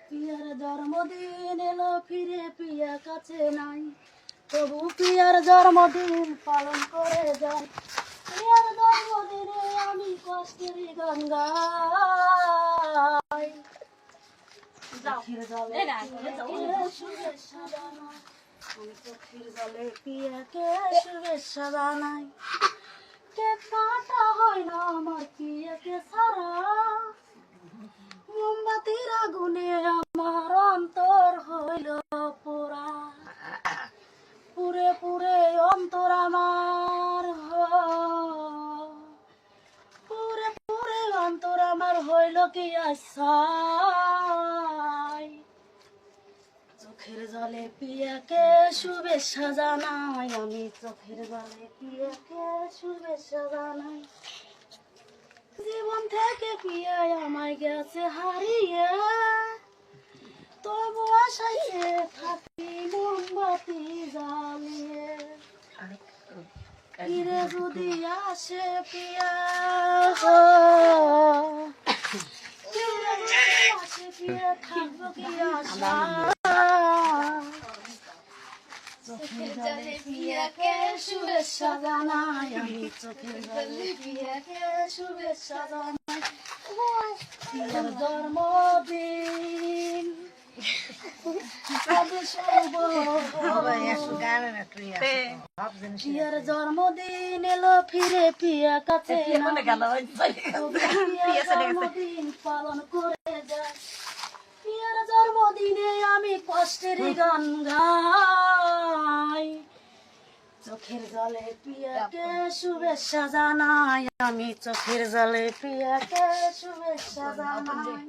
Peer জন্মদিন এলো ফিরে পিয়া কাছে নাই, তবু পিয়ার জন্মদিন পালন করে যাই। পিয়ার জন্মদিনে আমি কষ্টের গান গাই। চোখের জলে শুভেচ্ছা জানাই, আমি চোখের জলে পিয়াকে শুভেচ্ছা জানাই। কেক কাটা হয় না আমার পিয়াকে ছাড়া, মোমবাতির আগুনে আমার অন্তর হইল পোড়া। পুরে পুরে অন্তর আমার, পুরে পুরে অন্তর আমার হইল কি আশাই। চোখের জলে পিয়াকে শুভেচ্ছা জানাই, আমি চোখের জলে পিয়াকে শুভেচ্ছা জানাই। জীবন থেকে পিয়াই আমায় গেছে হারিয়ে, তবু আশাইয়ে থাকি মোমবাতি জ্বালিয়ে। ফিরে যদি আসে পিয়া, ফিরে যদি আসে পিয়া থাকবো কি আশা। চোখের জলে পিয়াকে শুভেচ্ছা জানাই, আমি চোখের জলে পিয়াকে শুভেচ্ছা জানাই। পিয়ার জন্মদিন পিয়ার জন্মদিন এলো ফিরে পিয়া কাছে জন্মদিন পালন করে যায়। পিয়ার জন্মদিনে আমি কষ্টের গান গাই। চোখের জলে পিয়াকে শুভেচ্ছা জানাই, আমি চোখের জলে পিয়াকে শুভেচ্ছা জানাই।